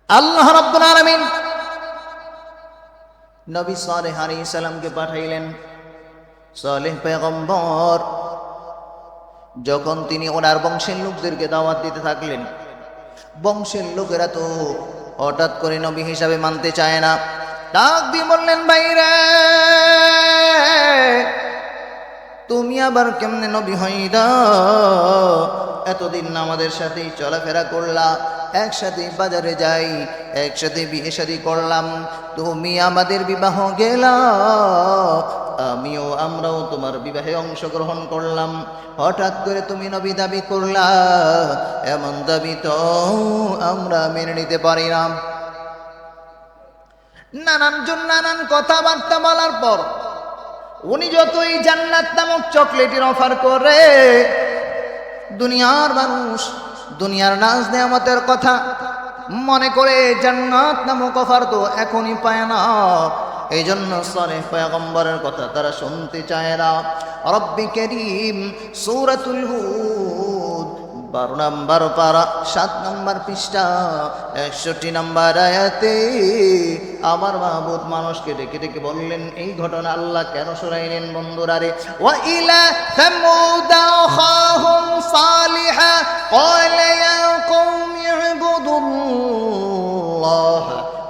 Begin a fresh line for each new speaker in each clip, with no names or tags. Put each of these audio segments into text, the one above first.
আল্লাহ রাব্বুল আলামিন নবী সালেহ আলাইহিস সালামকে পাঠাইলেন। সালেহ পয়গম্বর যখন তিনি ওনার বংশের লোকদেরকে দাওয়াত দিতে থাকলেন, বংশের লোকেরা তো হঠাৎ করে নবী হিসাবে মানতে চায় না। ডাক দিয়ে বললেন, ভাইরা তুমি আবার কেমনে নবী হইলা? এতদিন আমাদের সাথেই চলাফেরা করলা, একসাথে বাজারে যাই, একসাথে বিয়ে শাদী করলাম, তুমি আমাদের বিবাহ গেলা, আমরাও তোমার বিবাহে অংশগ্রহণ করলাম, হঠাৎ করে তুমি নবী দাবি করলা, এমন দাবি তো আমরা মেনে নিতে পারি না। নানান কথাবার্তা বলার পর উনি যতই জান্নাত নামক চকলেটের অফার করে, দুনিয়ার মানুষ দুনিয়ার নাজ নেয়ামতের কথা মনে করে জান্নাত নামক অফার তো এখনই পায় না। এই জন্য সালেহ পয়গম্বরের কথা তারা শুনতে চায় না। রব্বি কারীম সূরাতুল হুদ 12 নম্বর পারা 7 নম্বর পৃষ্ঠা 61 নম্বর আয়াতে আমার মাহবুব মানুষকে ডেকে ডেকে বললেন, এই ঘটনা আল্লাহ কেন শোনাইলেন বন্ধুরা রে? ওয়া ইলা সামুদ আখাহুম সালিহা ক্বালা ইয়া কওমি ইবুদুল্লাহ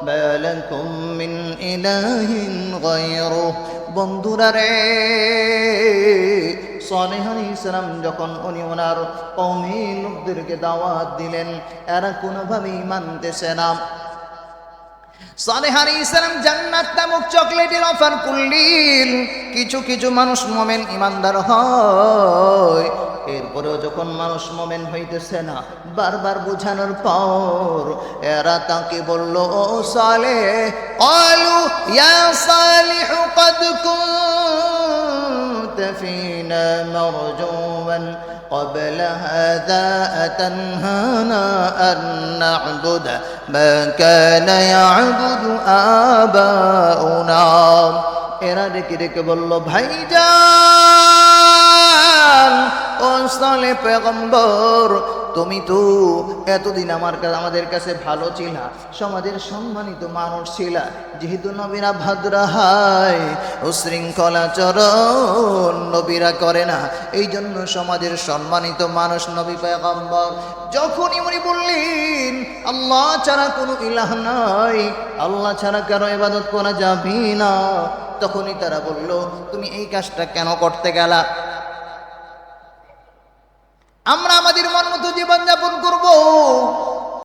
মা লাকুম মিন ইলাহিন গায়রুহু। বন্ধুরা রে, সালেহ আলাইহিস সালাম যখন উনি ওনার কওমের লোকদেরকে দাওয়াত দিলেন, এরা কোনোভাবেই মানতেছে না। সালেহ আলাইহিস সালাম জান্নাত নামক চকলেটের অফার করলেন। কিছু কিছু মানুষ মুমিন ইমানদার হয়, এরপরেও যখন মানুষ মুমিন হইতেছে না, বারবার বোঝানোর পর এরা তাকে বলল, ও সালেহ, ক্বালু ইয়া সালিহ ক্বাদ কুনতা ফীনা মারজুওয়ান قبل هذا أتنهانا أن نعبد ما كان يعبد آباؤنا। এরা ডেকে ডেকে বলল, ভাইজান ও সালেহ পয়গম্বর, তুমি তো এতদিন আমাদের কাছে ভালো ছিলা, সমাজের সম্মানিত মানুষ ছিলা, যেহেতু নবীরা ভদ্র হয়, উশৃঙ্খলাচরণ নবীরা করে না, এই জন্য সমাজের সম্মানিত মানুষ নবী পয়গম্বর যখনই উনি বললেন আল্লাহ ছাড়া কোনো ইলাহ নাই, আল্লাহ ছাড়া কারো ইবাদত করা যাবে না, তখনই তারা বলল, তুমি এই কাজটা কেন করতে গেলা? আমরা আমাদের মন মতো জীবনযাপন করবো,